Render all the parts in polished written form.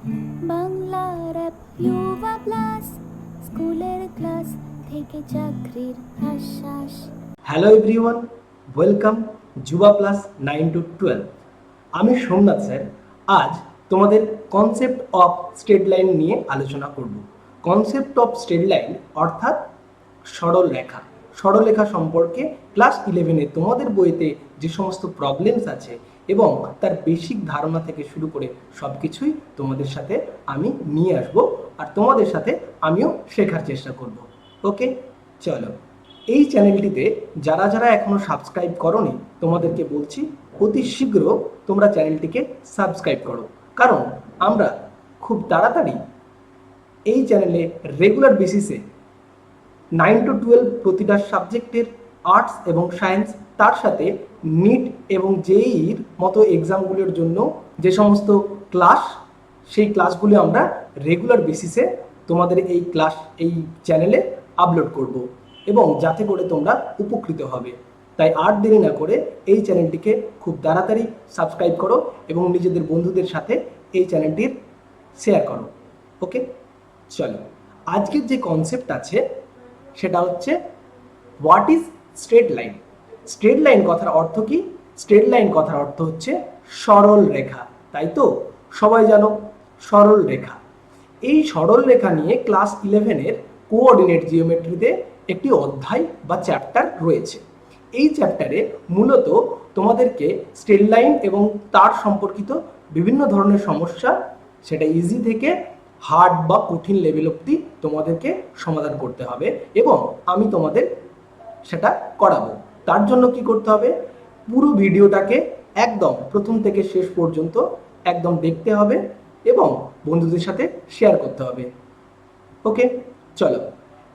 বাংলার app ইউবা plus, স্কুলের class থেকে চাকরির আশ্বাস। হ্যালো এভরিওয়ান, ওয়েলকাম যুবা প্লাস 9 to 12। আমি সোমনাথ স্যার। আজ তোমাদের কনসেপ্ট অফ স্ট্রেট লাইন নিয়ে আলোচনা করব। কনসেপ্ট অফ স্ট্রেট লাইন অর্থাৎ সরল রেখা। সরলরেখা সম্পর্কে ক্লাস 11-এ তোমাদের বইতে যে সমস্ত প্রবলেমস আছে এবং তার বেসিক ধারণা থেকে শুরু করে সব কিছুই তোমাদের সাথে আমি নিয়ে আসব, আর তোমাদের সাথে আমিও শেখার চেষ্টা করব। ওকে, চলো। এই চ্যানেলটিতে যারা যারা এখনো সাবস্ক্রাইব করোনি তোমাদেরকে বলছি অতি শীঘ্র তোমরা চ্যানেলটিকে সাবস্ক্রাইব করো, কারণ আমরা খুব তাড়াতাড়ি এই চ্যানেলে রেগুলার বেসিসে 9 to 12 প্রতিটা সাবজেক্টের আর্টস এবং সায়েন্স, তার সাথে নিট এবং জেইর মতো এক্সামগুলোর জন্য যে সমস্ত ক্লাস, সেই ক্লাসগুলো আমরা রেগুলার বেসিসে তোমাদের এই চ্যানেলে আপলোড করব, এবং যাতে করে তোমরা উপকৃত হবে। তাই আর দেরি না করে এই চ্যানেলটিকে খুব তাড়াতাড়ি সাবস্ক্রাইব করো এবং নিজেদের বন্ধুদের সাথে এই চ্যানেলটির শেয়ার করো। ওকে, চলো। আজকের যে কনসেপ্ট আছে সেটা হচ্ছে what is straight line. Straight line কথার অর্থ কি? স্ট্রেট লাইন কথার অর্থ হচ্ছে সরল রেখা, তাই তো? সবাই জানো সরল রেখা। এই সরল রেখা নিয়ে ক্লাস 11-এর কোঅর্ডিনেট জিওমেট্রিতে একটি অধ্যায় বা চ্যাপ্টার রয়েছে। এই চ্যাপ্টারে মূলত তোমাদেরকে স্ট্রেট লাইন এবং তার সম্পর্কিত বিভিন্ন ধরনের সমস্যা, সেটা ইজি থেকে হার্ড বা কঠিন লেভেল অবধি তোমাদেরকে সমাধান করতে হবে, এবং আমি তোমাদের সেটা করাবো। তার জন্য কি করতে হবে? পুরো ভিডিওটাকে একদম প্রথম থেকে শেষ পর্যন্ত একদম দেখতে হবে এবং বন্ধুদের সাথে শেয়ার করতে হবে। ওকে, চলো।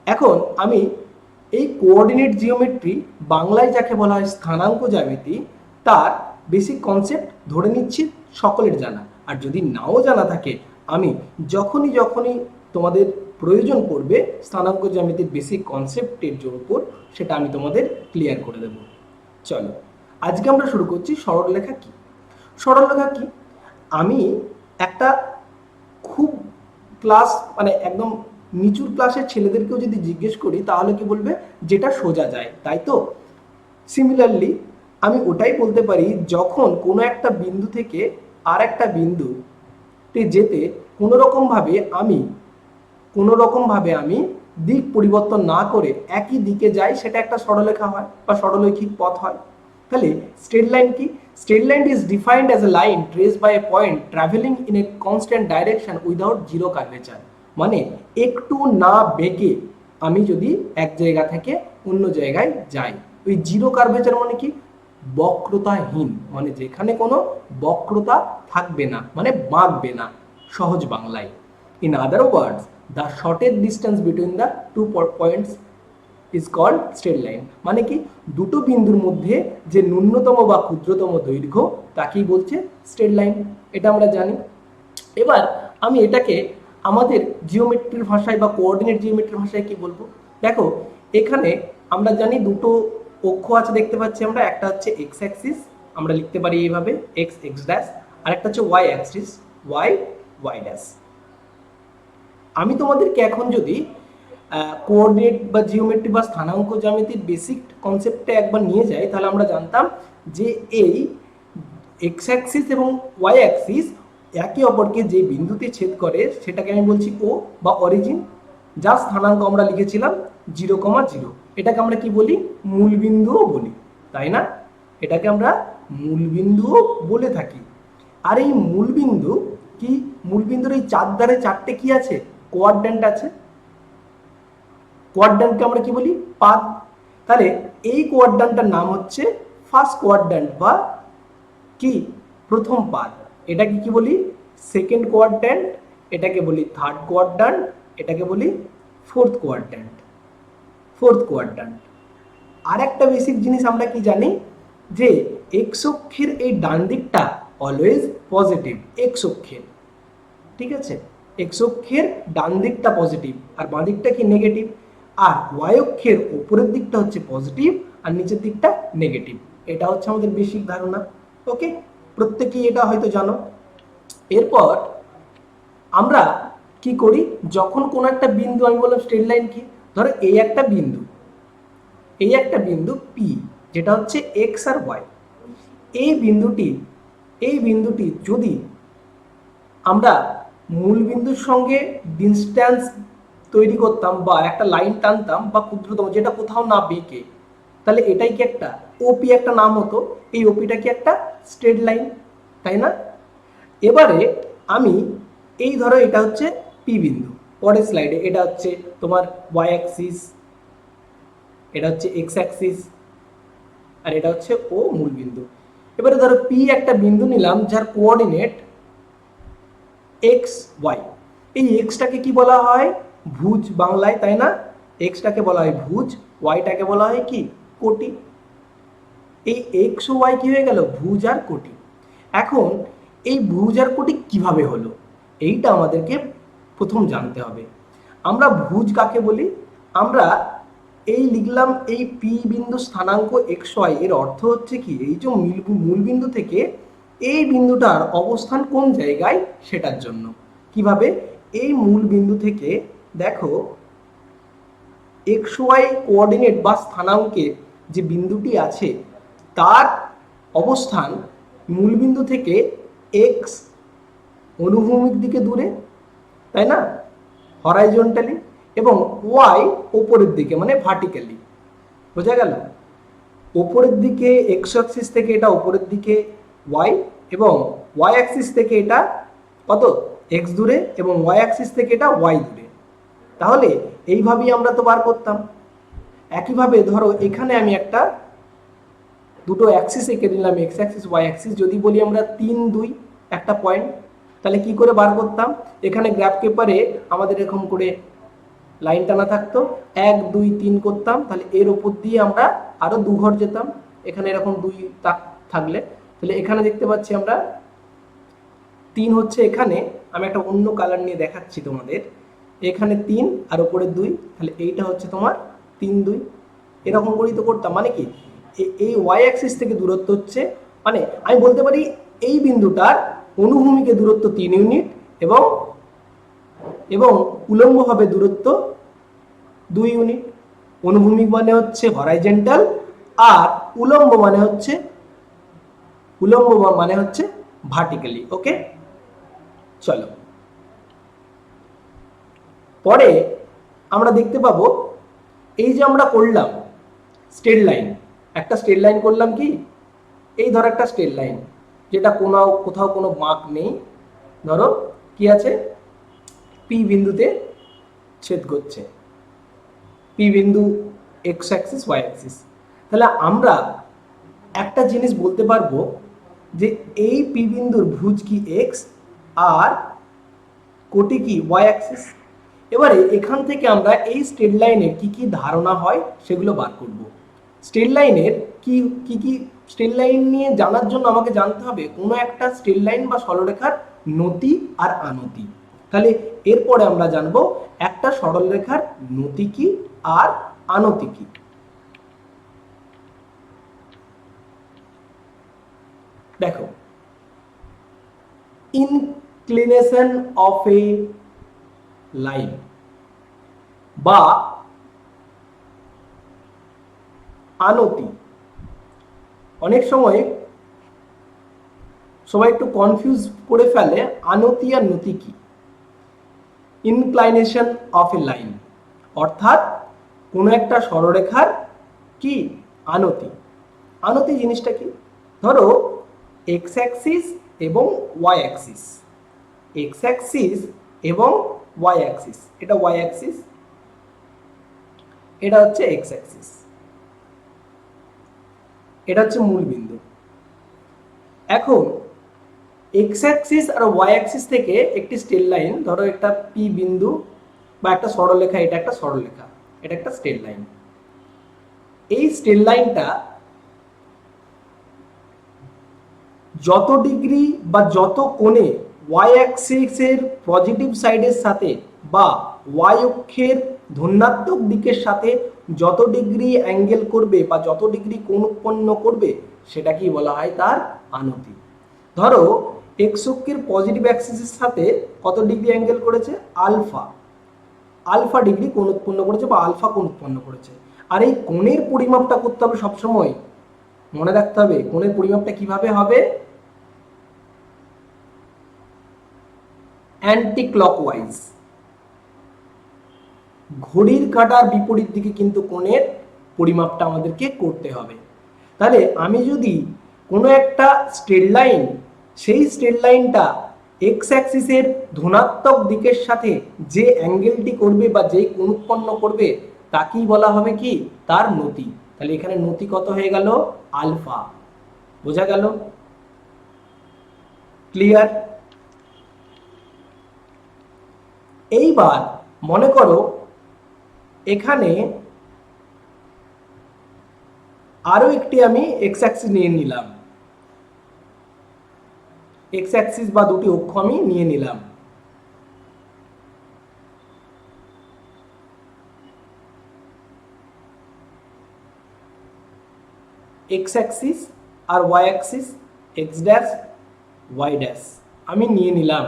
এখন আমি এই কোঅর্ডিনেট জিওমেট্রি, বাংলায় যাকে বলা হয় স্থানাঙ্ক জ্যামিতি, তার বেসিক কনসেপ্ট ধরে নিচ্ছি সকলের জানা। আর যদি নাও জানা থাকে, আমি যখনই তোমাদের প্রয়োজন পড়বে স্থানাঙ্ক জ্যামিতির বেসিক কনসেপ্টের উপর, সেটা আমি তোমাদের ক্লিয়ার করে দেব। চলো, আজকে আমরা শুরু করছি সরলরেখা কি। সরলরেখা কি? আমি একটা খুব ক্লাস মানে একদম নিচুর ক্লাসের ছেলেদেরকেও যদি জিজ্ঞেস করি তাহলে কি বলবে? যেটা সোজা যায়, তাই তো? সিমিলারলি আমি ওটাই বলতে পারি, যখন কোনো একটা বিন্দু থেকে আর একটা বিন্দুতে যেতে কোনো রকমভাবে আমি দিক পরিবর্তন না করে একই দিকে যাই, সেটা একটা সরলরেখা হয় বা সরলরৈখিক পথ হয়। তাহলে স্ট্রেট লাইন কি? Straight line is defined as a line traced by a point travelling in a constant direction without zero curvature. মানে একটু না বেঁকে আমি যদি এক জায়গা থেকে অন্য জায়গায় যাই। ওই জিরো কার্ভেচার মানে কি? বক্রতাহীন, মানে যেখানে কোনো বক্রতা থাকবে না, মানে বাঁকবে না, সহজ বাংলায়। In other words, the shortest distance between the two points is called straight line। মানে কি? দুটো বিন্দুর মধ্যে যে ন্যূনতম বা ক্ষুদ্রতম দৈর্ঘ্য তাকেই বলছে স্ট্রেট লাইন। এটা আমরা জানি। এবার আমি এটাকে আমাদের জিওমেট্রির ভাষায় বা কোঅর্ডিনেট জিওমেট্রির ভাষায় কি বলবো? দেখো, এখানে আমরা জানি দুটো অক্ষ আছে, দেখতে পাচ্ছি আমরা। একটা হচ্ছে এক্স অ্যাক্সিস, আমরা লিখতে পারি এইভাবে এক্স এক্স ড্যাশ, আর একটা হচ্ছে Y axis Y Y dash. আমি তোমাদেরকে এখন যদি কোঅর্ডিনেট বা জিওমেট্রি বা স্থানাঙ্ক জ্যামিতির বেসিক কনসেপ্টে একবার নিয়ে যাই, তাহলে আমরা জানতাম যে এই এক্স অ্যাক্সিস এবং ওয়াই অ্যাক্সিস একে অপরকে যে বিন্দুতে ছেদ করে সেটাকে আমি বলছি ও বা অরিজিন, যার স্থানাঙ্ক আমরা লিখেছিলাম 0,0। এটাকে আমরা কি বলি? মূলবিন্দুও বলি, তাই না? এটাকে আমরা মূলবিন্দুও বলে থাকি। আর এই মূলবিন্দু কি? মূলবিন্দুর এই চারধারে চারটে কি আছে? কোয়াড্র্যান্ট আছে। কোয়াড্র্যান্টকে আমরা কি বলি? পাদ। তাহলে এই কোয়াড্র্যান্টটার নাম হচ্ছে ফার্স্ট কোয়াড্র্যান্ট বা কি? প্রথম পাদ। এটাকে কি বলি? Second quadrant. এটাকে বলি থার্ড কোয়াড্র্যান্ট। এটাকে বলি ফোর্থ কোয়াড্র্যান্ট। আর একটা বেসিক জিনিস আমরা কি জানি, যে এক্স অক্ষের এই ডান দিকটা অলওয়েজ পজিটিভ। এক্স অক্ষের, ঠিক আছে, এক্স অক্ষের ডান দিকটা পজিটিভ আর বাঁ দিকটা কি? নেগেটিভ। আর ওয়াই অক্ষের উপরের দিকটা হচ্ছে পজিটিভ আর নিচের দিকটা নেগেটিভ। এটা হচ্ছে আমাদের বেসিক ধারণা। ওকে, প্রত্যেকেই এটা হয়তো জানো। এরপর আমরা কি করি, যখন কোনো একটা বিন্দু, আমি বললাম স্ট্রেট লাইন কি, ধরো এই একটা বিন্দু, এই একটা বিন্দু পি, যেটা হচ্ছে এক্স আর ওয়াই। এই বিন্দুটি, এই বিন্দুটি যদি আমরা মূল বিন্দুর সঙ্গে ডিস্টেন্স তৈরি করতাম বা একটা লাইন টানতাম বা ক্ষুদ্রতম, যেটা কোথাও না বেঁকে, তাহলে এটাই কি একটা ওপি একটা নাম হতো। এই ওপিটা কি একটা স্ট্রেট লাইন, তাই না? এবারে আমি এই ধরো এটা হচ্ছে পি বিন্দু, পরের স্লাইডে এটা হচ্ছে তোমার ওয়াই অ্যাক্সিস, এটা হচ্ছে এক্স অ্যাক্সিস, আর এটা হচ্ছে ও মূল বিন্দু। এবারে ধরো পি একটা বিন্দু নিলাম যার কোঅর্ডিনেট এক্স ওয়াই। এই এক্সটাকে কি বলা হয়, ভুজ বাংলায়, তাই না? এক্সটাকে বলা হয় ভুজ, ওয়াইটাকে বলা হয় কি, কোটি। এই এক্স ও ওয়াই কি হয়ে গেল, ভুজ আর কোটি। এখন এই ভুজ আর কোটি কিভাবে হলো, এইটা আমাদেরকে প্রথম জানতে হবে। আমরা ভুজ কাকে বলি, আমরা এই লিখলাম এই পি বিন্দু স্থানাঙ্ক এক্স ওয়াই, এর অর্থ হচ্ছে কি, এই যে মূল বিন্দু থেকে এই বিন্দুটার অবস্থান কোন জায়গায় সেটার জন্য। কিভাবে, এই মূল বিন্দু থেকে দেখো এক্স ওয়াই কোঅর্ডিনেট বা স্থানাঙ্কে যে বিন্দুটি আছে তার অবস্থান মূলবিন্দু থেকে এক্স অনুভূমিক দিকে দূরে, তাই না, হরাইজন্টালি, এবং ওয়াই ওপরের দিকে মানে ভার্টিক্যালি। বোঝা গেল? ওপরের দিকে এক্স অ্যাক্সিস থেকে এটা ওপরের দিকে ওয়াই, এবং ওয়াই অ্যাক্সিস থেকে এটা কত এক্স দূরে, এবং ওয়াই অ্যাক্সিস থেকে এটা ওয়াই দূরে। তাহলে এইভাবেই আমরা তো বার করতাম। একইভাবে ধরো এখানে আমি একটা দুটো অ্যাক্সিস এঁকে দিলাম, এক্স অ্যাক্সিস ওয়াই অ্যাক্সিস, যদি বলি আমরা 3 2 একটা পয়েন্ট, তাহলে কি করে বার করতাম, এখানে গ্রাফ পেপারে আমাদের এরকম করে লাইন টানা থাকতো, 1 2 3 করতাম, তাহলে এর উপর দিয়ে আমরা আরো 2 ঘর যেতাম, এখানে এরকম 2 তাক থাকলে, তাহলে এখানে দেখতে পাচ্ছি আমরা 3 হচ্ছে, এখানে আমি একটা অন্য কালার নিয়ে দেখাচ্ছি তোমাদের, এখানে 3 আর উপরে 2, তাহলে এইটা হচ্ছে তোমার 3 2, এরকম করেই তো করতাম। মানে কি, এই ওয়াই অ্যাক্সিস থেকে দূরত্ব হচ্ছে, মানে আমি বলতে পারি এই বিন্দুটার অনুভূমিকে দূরত্ব 3 ইউনিট, এবং এবং উলম্বভাবে দূরত্ব 2 ইউনিট। অনুভূমিক মানে হচ্ছে হরাইজন্টাল, আর উলম্ব মানে হচ্ছে ভার্টিক্যালি। ওকে, চলো পরে আমরা দেখতে পাবো, এই যে আমরা করলাম স্ট্রেট লাইন, একটা স্ট্রেট লাইন করলাম কি, এই ধরো একটা স্ট্রেট লাইন যেটা কোথাও কোনো বাঁক নেই, ধরো কি আছে, পি বিন্দুতে ছেদ করছে, পি বিন্দু এক্স অ্যাক্সিস ওয়াই অ্যাক্সিস। তাহলে আমরা একটা জিনিস বলতে পারবো যে এই পি বিন্দুর ভুজ কি এক্স আর কোটি কি ওয়াই অ্যাক্সিস। এবারে এখান থেকে আমরা এই স্ট্রেট লাইনের কি কি ধারণা হয় সেগুলো বার করব। স্ট্রেট লাইনের কি কি স্ট্রেট লাইন নিয়ে জানার জন্য আমাকে জানতে হবে কোনো একটা স্ট্রেট লাইন বা সরলরেখার নতি আর আনতি। তাহলে এরপরে আমরা জানবো একটা সরলরেখার নতি কি আর আনতি কি। দেখো, ইনক্লিনেশন অফ এ লাইন বা আনতি, অনেক সময় সবাই একটু কনফিউজ করে ফেলে আনতি আর নতি কি। ইনক্লাইনেশন অফ এ লাইন অর্থাৎ কোনো একটা সরলরেখার কি আনতি। আনতি জিনিসটা কি, ধরো এক্স অ্যাক্সিস এবং ওয়াই অ্যাক্সিস, এক্স অ্যাক্সিস এবং ওয়াই অ্যাক্সিস, এটা ওয়াই অ্যাক্সিস, এটা হচ্ছে এক্স অ্যাক্সিস, এটা হচ্ছে মূল বিন্দু। এখন এক্স অ্যাক্সিস আর ওয়াই অ্যাক্সিস থেকে একটি স্ট্রেট লাইন, ধরো একটা পি বিন্দু বা একটা সরলরেখা, এটা একটা সরলরেখা, এটা একটা স্ট্রেট লাইন। এই স্ট্রেট লাইনটা যত ডিগ্রি বা যত কোণে ওয়াই অ্যাক্সিসের পজিটিভ সাইডের সাথে বা ওয়াই অক্ষের ধনাত্মক দিকের সাথে যত ডিগ্রি অ্যাঙ্গেল করবে বা যত ডিগ্রি কোণ উৎপন্ন করবে সেটা কি বলা হয়, তার আনতি। ধরো এক্স অক্ষের পজিটিভ অ্যাক্সিসের সাথে কত ডিগ্রি অ্যাঙ্গেল করেছে? আলফা। আলফা ডিগ্রি কোণ উৎপন্ন করেছে বা আলফা কোণ উৎপন্ন করেছে। আর এই কোণের পরিমাপটা করতে হবে সবসময়, মনে রাখতে হবে কোণের পরিমাপটা কিভাবে হবে? অ্যান্টি ক্লকওয়াইজ, ঘড়ির কাঁটার বিপরীত দিকে কিন্তু কোণের পরিমাপটা আমাদেরকে করতে হবে। তাহলে আমি যদি কোনো একটা স্ট্রেট লাইন, সেই স্ট্রেট লাইনটা এক্স অ্যাক্সিসের ধনাত্মক দিকের সাথে যে অ্যাঙ্গেলটি করবে বা যে কোণ উৎপন্ন করবে তাকেই বলা হবে কি? তার নতি। তাহলে এখানে নতি কত হয়ে গেল? আলফা। বোঝা গেল? ক্লিয়ার? এইবার মনে করো এখানে আরো একটি আমি এক্স অ্যাক্সিস নিয়ে নিলাম, এক্স অ্যাক্সিস বা দুটি অক্ষ আমি নিয়ে নিলাম। এক্স অ্যাক্সিস আর Y axis, X dash Y dash আমি নিয়ে নিলাম।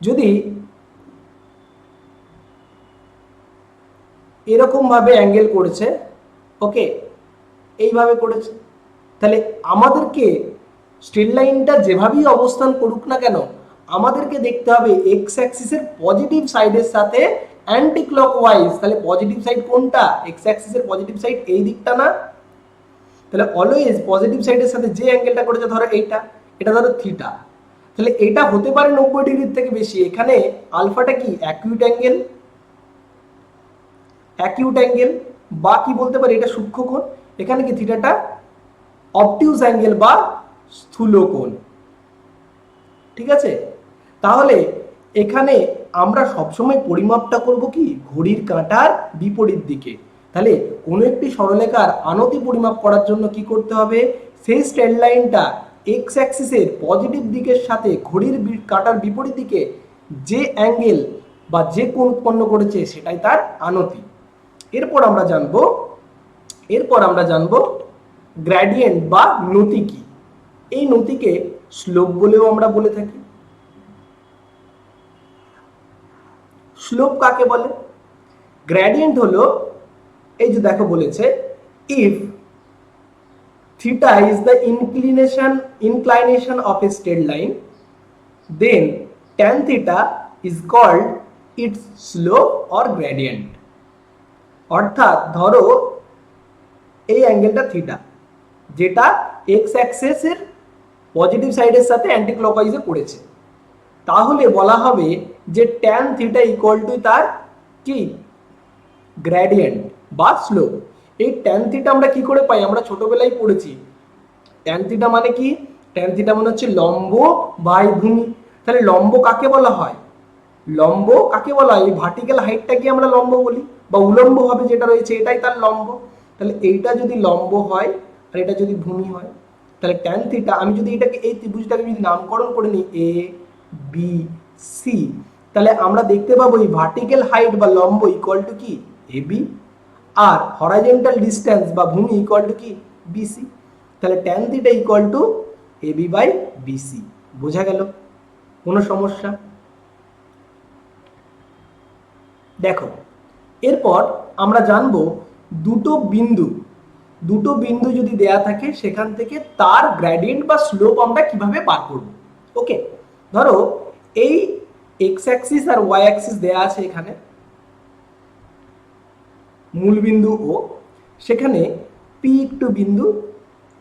যদি এরকম ভাবে অ্যাঙ্গেল করেছে, ওকে, এইভাবে করেছে, তাহলে আমাদেরকে স্ট্রেট লাইনটা যেভাবেই অবস্থান করুক না কেন আমাদেরকে দেখতে হবে এক্স অ্যাক্সিসের পজিটিভ সাইডের সাথে অ্যান্টি ক্লকওয়াইজ। তাহলে পজিটিভ সাইড কোনটা? এক্স অ্যাক্সিসের পজিটিভ সাইড এই দিকটা না? তাহলে অলওয়েজ পজিটিভ সাইডের সাথে যে অ্যাঙ্গেলটা করেছে, ধরো এইটা, এটা ধরো থিটা, তাহলে এটা হতে পারে 90 ডিগ্রির থেকে বেশি। এখানে আলফাটা কি? অ্যাকিউট অ্যাঙ্গেল, অ্যাকিউট অ্যাঙ্গেল, বা কি বলতে পারি এটা সূক্ষ্মকোণ। এখানে কি থিটাটা অবটিউজ অ্যাঙ্গেল বা স্থূলকোণ। ঠিক আছে? তাহলে এখানে আমরা সবসময় পরিমাপটা করব কি? ঘড়ির কাঁটার বিপরীত দিকে। তাহলে কোনো একটি সরলরেখার আনতি পরিমাপ করার জন্য কি করতে হবে? সেই স্ট্রেট লাইনটা এক্স অ্যাক্সিসের পজিটিভ দিকের সাথে ঘড়ির কাঁটার বিপরীত দিকে যে অ্যাঙ্গেল বা যে কোণ উৎপন্ন করেছে সেটাই তার আনতি। এরপর আমরা জানবো গ্রেডিয়েন্ট বা নতি কি। এই নতিকে স্লোপ বলেও আমরা বলে থাকি। স্লোপ কাকে বলে? গ্রেডিয়েন্ট হলো, এই যে দেখো বলেছে, if theta is the inclination of a straight line, then tan theta is called its slope or gradient. অর্থাৎ ধরো এই অ্যাঙ্গেলটা থিটা, যেটা এক্স অ্যাক্সিসের পজিটিভ সাইডের সাথে অ্যান্টি ক্লকওয়াইজে পড়েছে, তাহলে বলা হবে যে ট্যান থিটা ইকুয়াল টু তার কি? গ্রেডিয়েন্ট বা স্লোপ। এই ট্যান থিটা আমরা কি করে পাই? আমরা ছোটবেলায় পড়েছি। ট্যান থিটা মানে কি? ট্যান থিটা মানে হচ্ছে লম্ব বাই ভূমি। তাহলে লম্ব কাকে বলা হয়? লম্ব কাকে বলা হয়? এই ভার্টিক্যাল হাইটটাকে আমরা লম্ব বলি, বা উলম্ব ভাবে যেটা রয়েছে এটাই তার লম্ব। তাহলে এইটা যদি লম্ব হয় আর এটা যদি ভূমি হয়, তাহলে ট্যান থিটা, আমি যদি এটাকে এই ত্রিভুজটাকে যদি নামকরণ করে নিই এ বি সি, তাহলে আমরা দেখতে পাবো এই ভার্টিক্যাল হাইট বা লম্ব ইকুয়াল টু কি? এ বি, আর হরাইজন্টাল ডিস্টেন্স বা ভূমি ইকুয়াল টু কি? বিসি। তাহলে tan theta equal to A B by BC. বোঝা গেল? কোনো সমস্যা? দেখো এরপর আমরা জানবো দুটো বিন্দু যদি দেয়া থাকে সেখান থেকে তার গ্রেডিয়েন্ট বা স্লোপ আমরা কিভাবে বার করব। ওকে, ধরো এই এক্স অ্যাক্সিস আর ওয়াই অ্যাক্সিস দেয়া আছে, এখানে মূল বিন্দু ও, সেখানে পি একটু বিন্দু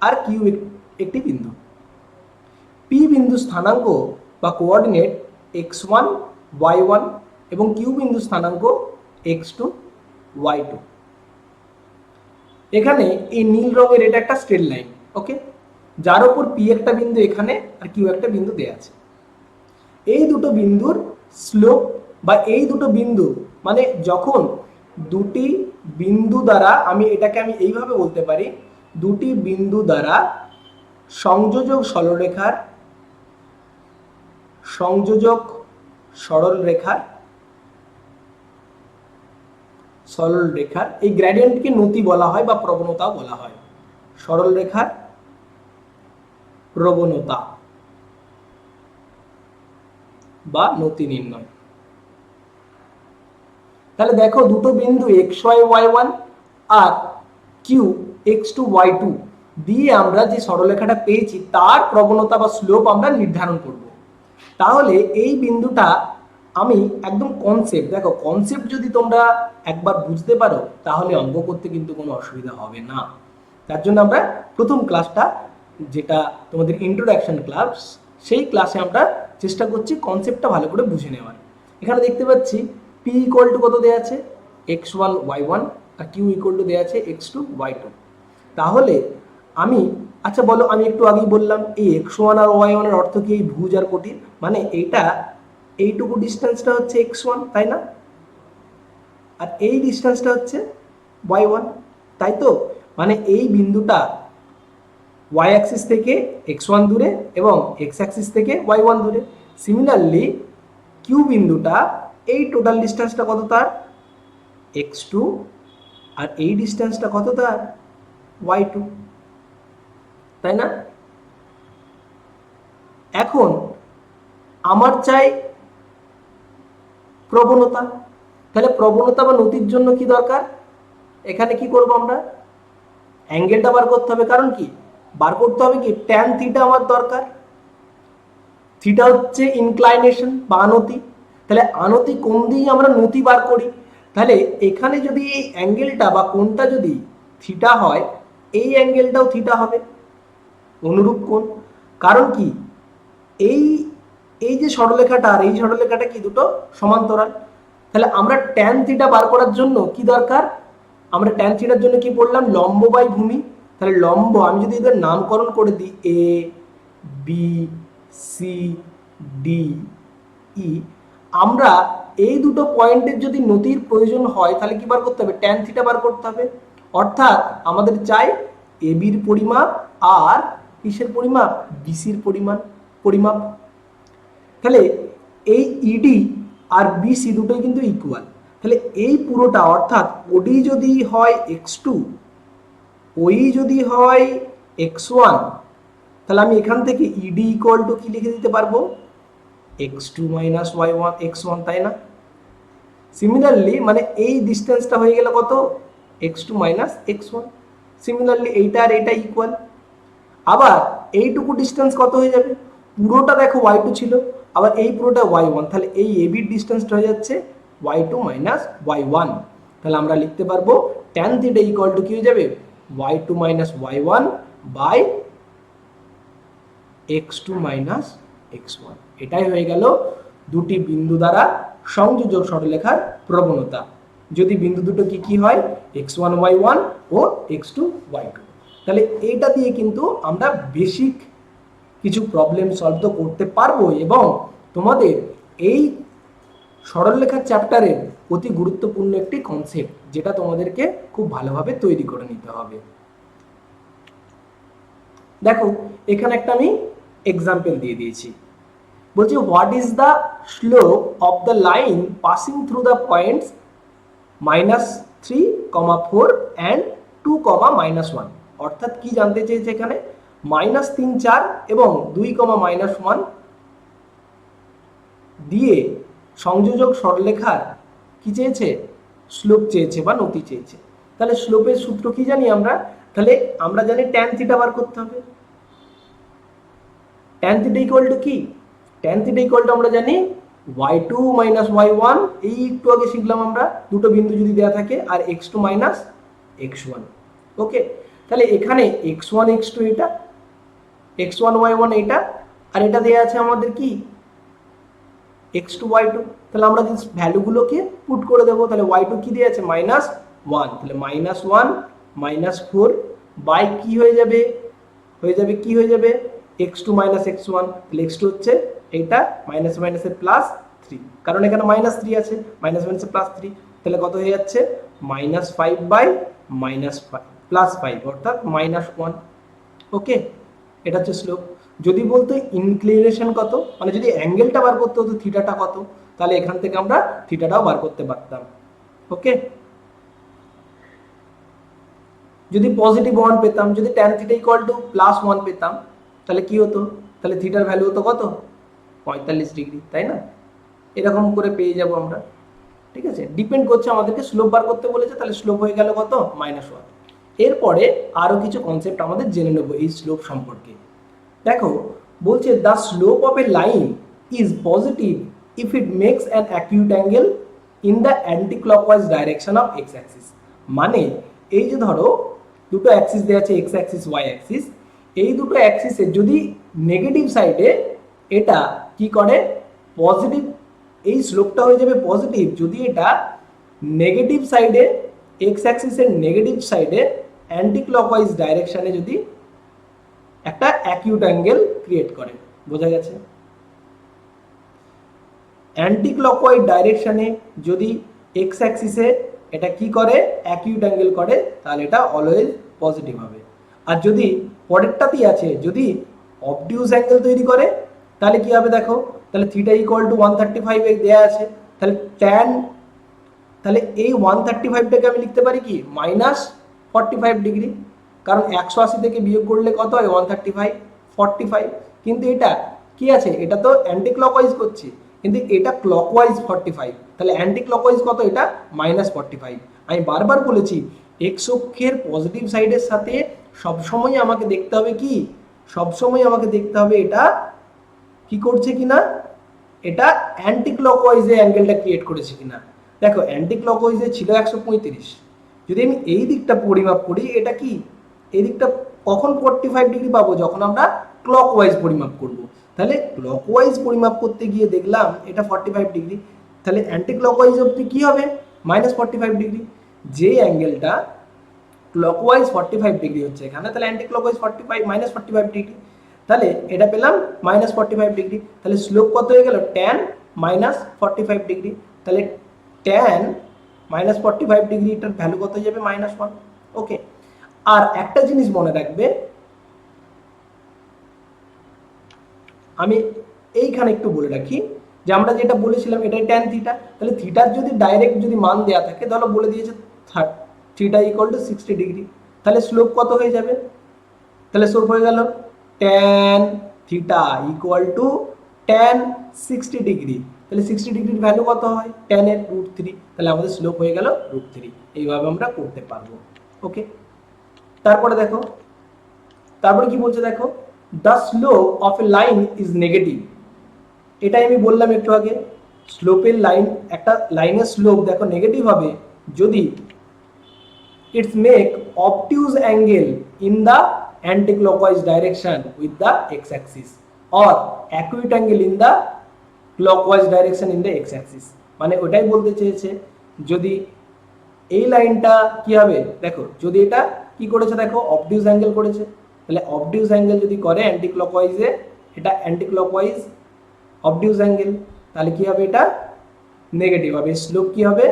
আর কিউ একটি বিন্দু। পি বিন্দু স্থানাঙ্ক বা কোঅর্ডিনেট x1 y1 এবং কিউ বিন্দু স্থানাঙ্ক x2 y2। এখানে এই নীল রঙের এটা একটা স্ট্রেট লাইন, ওকে, যার উপর পি একটা বিন্দু এখানে আর কিউ একটা বিন্দু দেয়া আছে। এই দুটো বিন্দুর স্লোপ বা এই দুটো বিন্দু মানে যখন দুটি বিন্দু দ্বারা, আমি এটাকে এইভাবে বলতে পারি, দুটি বিন্দু দ্বারা সংযোজক সরল রেখার এই গ্রেডিয়েন্টকে নতি বলা হয় বা প্রবণতা বলা হয়। সরল রেখার প্রবণতা। বা নতি নির্ণয়। তাহলে দেখো দুটো বিন্দু xy y1 আর q x2 y2 দিয়ে আমরা যে সরলরেখাটা পেয়েছি তার প্রবণতা বা স্লোপ আমরা নির্ধারণ করব। তাহলে এই বিন্দুটা আমি একদম কনসেপ্ট, দেখো কনসেপ্ট যদি তোমরা একবার বুঝতে পারো তাহলে অঙ্ক করতে কিন্তু কোনো অসুবিধা হবে না। তার জন্য আমরা প্রথম ক্লাসটা, যেটা তোমাদের ইন্ট্রোডাকশন ক্লাস, সেই ক্লাসে আমরা চেষ্টা করছি কনসেপ্টটা ভালো করে বুঝে নেওয়ার। এখানে দেখতে পাচ্ছি p ইকুয়াল টু কত দেওয়া আছে, x1 y1, R q equal to দেওয়া আছে x2 y2। তাহলে আমি, আচ্ছা বলো, আমি একটু আগেই বললাম এই x1 আর y1 এর অর্থ কি এই ভুজ আর কোটির, মানে এইটা এইটুকু ডিস্টেন্সটা হচ্ছে x1, তাই না? আর এই ডিস্টেন্সটা হচ্ছে y1, তাই তো? মানে এই বিন্দুটা y অ্যাক্সিস থেকে x1 দূরে এবং x অ্যাক্সিস থেকে y1 দূরে। সিমিলারলি q বিন্দুটা এই টোটাল ডিস্টেন্সটা কত তার, x2, আর এই ডিস্টেন্সটা কত তার, y2, তাই না? এখন আমার চাই প্রবণতা। তাহলে প্রবণতা বা নতির জন্য কি দরকার, এখানে কি করব আমরা, অ্যাঙ্গেলটা বার করতে হবে। কারণ কি বার করতে হবে, কি ট্যান থিটা আমার দরকার। থিটা হচ্ছে ইনক্লাইনেশন বা আনতি। তাহলে আনতি কোণ দিয়ে আমরা নতি বার করি। তাহলে এখানে যদি এই অ্যাঙ্গেলটা বা কোণটা যদি থিটা হয়, এই অ্যাঙ্গেলটাও থিটা হবে, অনুরূপ কোণ। কারণ কি এই এই যে সরলরেখাটা আর এই সরলরেখাটা কি দুটো সমান্তরাল। তাহলে আমরা ট্যান থিটা বার করার জন্য কি দরকার, আমরা ট্যান থিটার জন্য কি পড়লাম, লম্ব বাই ভূমি। তাহলে লম্ব আমি যদি এদের নামকরণ করে দিই A B C D E, আমরা এই দুটো পয়েন্টের যদি নতির প্রয়োজন হয় তাহলে কি বার করতে হবে, ট্যান থিটা বার করতে হবে। অর্থাৎ আমাদের চাই এ বির পরিমাপ আর কিসের পরিমাপ, বিসির পরিমাপ। তাহলে এই ইডি আর বিসি দুটোই কিন্তু ইকুয়াল। তাহলে এই পুরোটা, অর্থাৎ ওডি যদি হয় x2, ওই যদি হয় x1, তাহলে আমি এখান থেকে ইডি ইকুয়াল টু কি লিখে দিতে পারবো, x2 মাইনাস y1 x1, তাই না? সিমিলারলি মানে এই ডিস্টেন্সটা হয়ে গেল কত, x2 মাইনাস x1। সিমিলারলি এইটা আর এটা ইকুয়াল। আবার এইটুকু ডিস্টেন্স কত হয়ে যাবে, পুরোটা দেখো y2 ছিল, আবার এই পুরোটা y1, তাহলে এই ab এর ডিস্টেন্সটা হয়ে যাচ্ছে y2 মাইনাস y1। তাহলে আমরা লিখতে পারবো tan থিটা ইকুয়াল টু কি হয়ে যাবে, y2 minus y1 by x2 minus x1। এটাই হয়ে গেল দুটি বিন্দু দ্বারা সংযোজক সরলরেখার প্রবণতা, যদি বিন্দু দুটো কি কি হয়, x1 y1 ও x2 y2। তাহলে এইটা দিয়ে কিন্তু আমরা বেসিক কিছু প্রবলেম সলভ তো করতে পারবো, এবং তোমাদের এই সরলরেখার চ্যাপ্টারের অতি গুরুত্বপূর্ণ একটি কনসেপ্ট, যেটা তোমাদেরকে খুব ভালোভাবে তৈরি করে নিতে হবে। দেখো এখানে একটা আমি এক্সাম্পল দিয়ে দিয়েছি, বলছি what is the slope of the line passing through the points -3, 4 and 2, -1। অর্থাৎ কি জানতে চেয়েছে এখানে, -3, 4 এবং 2, -1 দিয়ে সংযোজক সরলরেখার কি চেয়েছে, স্লোপ চেয়েছে বা নতি চেয়েছে। তাহলে স্লোপের সূত্র কি জানি আমরা, তাহলে আমরা জানি ট্যান থিটা বার করতে হবে। ট্যান থিটা ইকুয়াল টু কি, ট্যান থিটা ইকুয়াল টু আমরা জানি y2 মাইনাস y1, এই একটু আগে শিখলাম আমরা, দুটো বিন্দু যদি দেওয়া থাকে, আর x2 মাইনাস x1। ওকে, তাহলে এখানে x1 x2 এটা, x1 y1 এটা, আর এটা দেওয়া আছে আমাদের কি x2 y2। তাহলে আমরা যদি ভ্যালুগুলোকে পুট করে দেবো, তাহলে y2 কি দেওয়া আছে, -1, তাহলে -1 -4 বাই কি হয়ে যাবে, কি হয়ে যাবে x2 মাইনাস x1। তাহলে x2 হচ্ছে এইটা, মাইনাস মাইনাসের +3, কারণ এখানে -3 আছে, মাইনাস মাইনাসের +3, তাহলে কত হয়ে যাচ্ছে, -5 বাই +5, অর্থাৎ -1। ওকে, এটা হচ্ছে স্লোপ। যদি বলতো ইনক্লিনেশন কত, মানে যদি অ্যাঙ্গেলটা বার করতে হতো থিটাটা কত, তাহলে এখান থেকে আমরা থিটাটাও বার করতে পারতাম। ওকে, যদি +1 পেতাম, যদি tan থিটা ইকুয়াল টু +1 পেতাম, তাহলে কি হতো, তাহলে থিটার ভ্যালু হতো কত, 45 ডিগ্রি, তাই না? এরকম করে পেয়ে যাব আমরা। ঠিক আছে, ডিপেন্ড করছে, আমাদেরকে স্লোপ বার করতে বলেছে, তাহলে স্লোপ হয়ে গেল কত, -1। এরপরে আরো কিছু কনসেপ্ট আমাদের জেনে নেব এই স্লোপ সম্পর্কে। দেখো বলছে the slope of a line is positive if it makes an acute angle in the anticlockwise direction of X axis. মানে এই যে ধরো দুটো অ্যাক্সিস দেওয়া আছে, এক্স অ্যাক্সিস ওয়াই অ্যাক্সিস, এই দুটো অ্যাক্সিসের যদি নেগেটিভ সাইডে এটা কি করে, পজিটিভ, এই স্লোপটা হয়ে যাবে পজিটিভ যদি এটা নেগেটিভ সাইডে, এক্স অ্যাক্সিসের নেগেটিভ সাইডে অ্যান্টি ক্লকওয়াইজ ডাইরেকশনে যদি একটা অ্যাকিউট অ্যাঙ্গেল ক্রিয়েট করে। বোঝা গেছে? অ্যান্টি ক্লকওয়াইজ ডাইরেকশনে যদি এক্স অ্যাক্সিসে এটা কি করে, অ্যাকিউট অ্যাঙ্গেল করে, তাহলে এটা অলওয়েজ পজিটিভ হবে। আর যদি পরেরটাতেই আছে, যদি অবটিউজ অ্যাঙ্গেল তৈরি করে, তাহলে কি হবে দেখো, তাহলে থিটা ইকুয়াল টু 135 দেওয়া আছে, তাহলে ট্যান, তাহলে এই 135টাকে আমি লিখতে পারি কি -45 ডিগ্রি, কারণ 180 থেকে বিয়োগ করলে কত হয় 135, 45। কিন্তু এটা কি আছে, এটা তো অ্যান্টি ক্লকওয়াইজ করছে, কিন্তু এটা ক্লকওয়াইজ 45, তাহলে অ্যান্টি ক্লকওয়াইজ কত, এটা -45। আমি বারবার বলেছি এক্স অক্ষের পজিটিভ সাইডের সাথে সবসময় আমাকে দেখতে হবে কি, সবসময় আমাকে দেখতে হবে এটা কি করছে কিনা, এটা অ্যান্টি ক্লকওয়াইজে অ্যাঙ্গেলটা ক্রিয়েট করেছে কিনা। দেখো অ্যান্টি ক্লকওয়াইজে ছিল 135, যদি আমি এই দিকটা পরিমাপ করি, এটা কি এই দিকটা কখন 45 ডিগ্রি পাবো, যখন আমরা ক্লকওয়াইজ পরিমাপ করব। তাহলে ক্লকওয়াইজ পরিমাপ করতে গিয়ে দেখলাম এটা 45 ডিগ্রি, তাহলে অ্যান্টি ক্লকওয়াইজ অবধি কি হবে -45 ডিগ্রি। যে অ্যাঙ্গেলটা ক্লকওয়াইজ 45 ডিগ্রি হচ্ছে এখানে, তাহলে অ্যান্টি ক্লকওয়াইজ 45 -45 ডিগ্রি, তাহলে এটা পেলাম -45 ডিগ্রি। তাহলে স্লোপ কত হয়ে গেল, tan -45 ডিগ্রি, তাহলে tan -45 ডিগ্রি, এটার ভ্যালু কত হয়ে যাবে, -1। ওকে, আর একটা জিনিস মনে রাখবে, আমি এইখানে একটু বলে রাখি যে আমরা যেটা বলেছিলাম এটাই tan থিটা, তাহলে থিটার যদি ডাইরেক্ট যদি মান দেওয়া থাকে, তাহলে বলে দিয়েছে থিটা ইকুয়াল টু 60 ডিগ্রি, তাহলে স্লোপ কত হয়ে যাবে, তাহলে স্লোপ হয়ে গেল tan theta equal two tan 60 degree, তাহলে 60 ডিগ্রির ভ্যালু কত হয়, tan এর √3, তাহলে আমাদের স্লোপ হয়ে গেল √3। এইভাবে আমরা করতে পারবো। ওকে, তারপরে দেখো, তারপরে কি বলছে দেখো, the slope of a line is negative. এটাই আমি বললাম একটু আগে, স্লোপের লাইন, একটা লাইনের স্লোপ দেখো নেগেটিভ হবে যদি it's make obtuse angle in the anti-clockwise direction with the x-axis or acute angle in the clockwise direction in the x-axis। মানে ওটাই বলতে চেয়েছে, যদি এই লাইনটা কি হবে, দেখো যদি এটা কি করেছে, দেখো অবটিউজ অ্যাঙ্গেল করেছে, তাহলে অবটিউজ অ্যাঙ্গেল যদি করে অ্যান্টি ক্লকওয়াইজে, এটা অ্যান্টি ক্লকওয়াইজ অবটিউজ অ্যাঙ্গেল, তাহলে কি হবে, এটা নেগেটিভ হবে, স্লোপ কি হবে,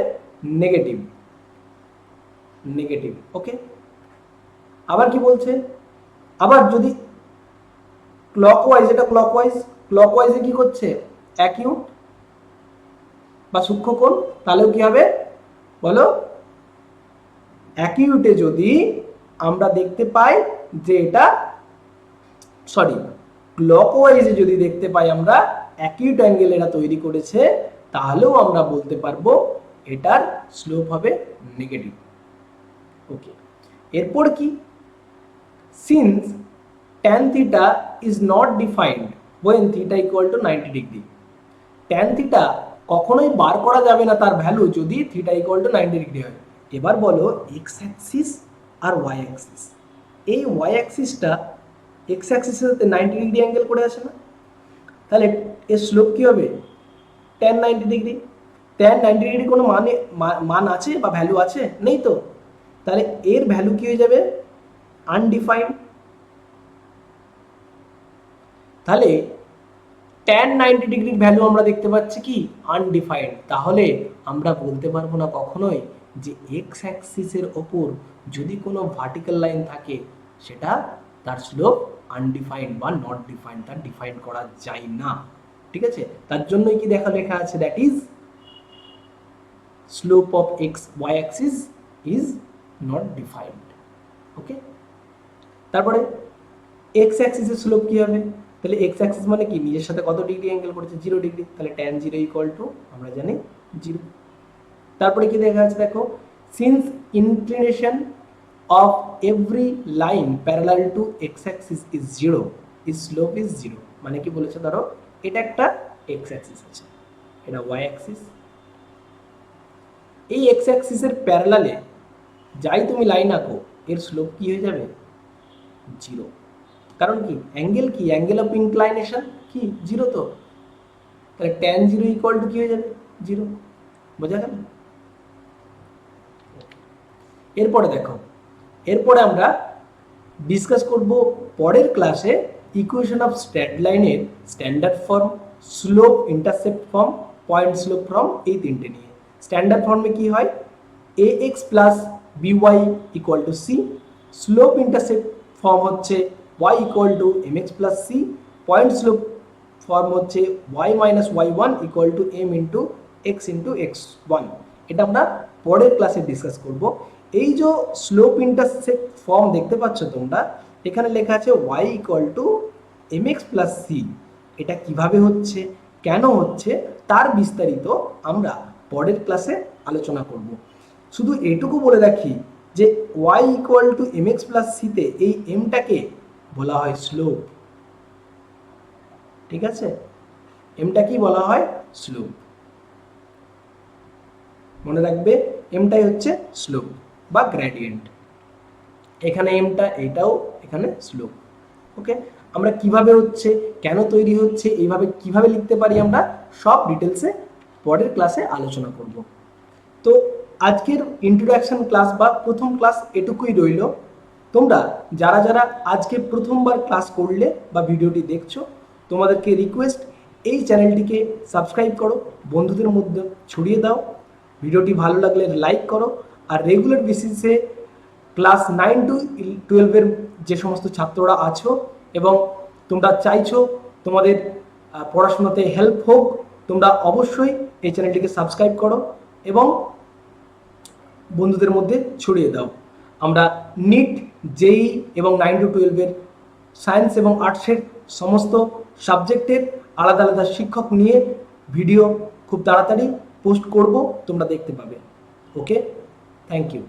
নেগেটিভ, নেগেটিভ। ওকে, আবার কি বলছে, আবার যদি ক্লকওয়াইজ, এটা ক্লকওয়াইজ, ক্লকওয়াইজে কি করছে, অ্যাকিউট বা সূক্ষ্ম কোণ, তাহলেও কি হবে বলো, অ্যাকিউটে যদি আমরা দেখতে পাই যে এটা, সরি ক্লকওয়াইজে যদি দেখতে পাই আমরা অ্যাকিউট অ্যাঙ্গেল এটা তৈরি করেছে, তাহলেও আমরা বলতে পারবো এটার স্লোপ হবে নেগেটিভ। ওকে, এরপর কি, since tan theta is not defined when theta equal to 90 degree, tan theta কখনোই বার করা যাবে না তার ভ্যালু যদি theta equal to 90 ডিগ্রি হয়। এবার বলো x অ্যাক্সিস আর y অ্যাক্সিস, এই y অ্যাক্সিসটা x অ্যাক্সিসের সাথে 90 ডিগ্রি অ্যাঙ্গেল করে আসে না, তাহলে এর স্লোপ কি হবে, tan 90 ডিগ্রি। tan 90 ডিগ্রি কোনো মান আছে বা ভ্যালু আছে, নেই তো, তাহলে এর ভ্যালু কি হয়ে যাবে, আনডিফাইন্ড। তাহলে tan 90 ডিগ্রির ভ্যালু আমরা দেখতে পাচ্ছি কি, আনডিফাইন্ড। তাহলে আমরা বলতে পারবো না কখনোই যে এক্স অ্যাক্সিসের ওপর যদি কোনো ভার্টিক্যাল লাইন থাকে সেটা তার স্লোপ আনডিফাইন্ড বা নট ডিফাইন্ড, তার ডিফাইন করা যায় না। ঠিক আছে, তার জন্যই কি লেখা আছে, that is slope of X Y axis is not defined. Okay, তারপরে এক্স অ্যাক্সিসের স্লোপ কি হবে, তাহলে এক্স অ্যাক্সিস মানে কি, নিজের সাথে কত ডিগ্রি অ্যাঙ্গেল করেছে, 0 ডিগ্রি, তাহলে ট্যান 0 ইকুয়াল টু আমরা জানি 0। তারপরে কি দেখা যাচ্ছে দেখো, since inclination of every line parallel to x Axis is 0, is slope is 0। মানে কি বলেছে, ধরো এটা একটা এক্স অ্যাক্সিস আছে, এটা ওয়াই অ্যাক্সিস, এই এক্স অ্যাক্সিসের প্যারালালে যাই তুমি লাইন আঁকো এর স্লোপ কি হয়ে যাবে, 0। কারণ কি, অ্যাঙ্গেল কি, অ্যাঙ্গেল অফ ইনক্লাইনেশন কি 0, তো তাহলে ট্যান 0 ইকুয়াল টু কি হয়ে যাবে, 0। বোঝা গেল? এরপরে দেখো, এরপরে আমরা ডিসকাস করব পরের ক্লাসে ইকুয়েশন অফ স্ট্রেট লাইনের standard form, slope intercept form, point slope form, এই তিনটে নিয়ে। স্ট্যান্ডার্ড ফর্মে কি হয়, A X plus B Y equal to C, slope intercept form হচ্ছে Y equal to M X plus C, point slope form হচ্ছে Y minus Y one equal to M into X one. এটা আমরা পরের ক্লাসে discuss করব। এই যে slope intercept form দেখতে পাচ্ছ তোমরা, এখানে লেখা আছে Y equal to M X plus C, এটা কিভাবে হচ্ছে, কেন হচ্ছে, তার বিস্তারিত আমরা পরের ক্লাসে আলোচনা করব। শুধু এটুকু বলে রাখি যে Y equal to M X plus সিতে এই এমটাকে বলা হয় স্লোপ, ঠিক আছে, এমটা কি বলা হয়, স্লোপ। মনে রাখবে এমটাই হচ্ছে স্লোপ বা গ্রেডিয়েন্ট, এখানে এমটা, এটাও এখানে স্লোপ। ওকে, আমরা কিভাবে হচ্ছে, কেন তৈরি হচ্ছে, এইভাবে কিভাবে লিখতে পারি, আমরা সব ডিটেলসে পরের ক্লাসে আলোচনা করব। তো আজকের ইন্ট্রোডাকশন ক্লাস বা প্রথম ক্লাস এটুকুই রইল। তোমরা যারা যারা আজকে প্রথমবার ক্লাস করলে বা ভিডিওটি দেখছো, তোমাদেরকে রিকোয়েস্ট এই চ্যানেলটিকে সাবস্ক্রাইব করো, বন্ধুদের মধ্যে ছড়িয়ে দাও, ভিডিওটি ভালো লাগলে লাইক করো, আর রেগুলার বেসিসে ক্লাস 9 টু 12-এর যে সমস্ত ছাত্ররা আছো এবং তোমরা চাইছো তোমাদের পড়াশোনাতে হেল্প হোক, তোমরা অবশ্যই এই চ্যানেলটিকে সাবস্ক্রাইব করো এবং বন্ধুদের মধ্যে ছড়িয়ে দাও। আমরা নিট, জেই এবং 9 টু 12-এর সায়েন্স এবং আর্টসের সমস্ত সাবজেক্টের আলাদা আলাদা শিক্ষক নিয়ে ভিডিও খুব তাড়াতাড়ি পোস্ট করব, তোমরা দেখতে পাবে। ওকে, থ্যাংক ইউ।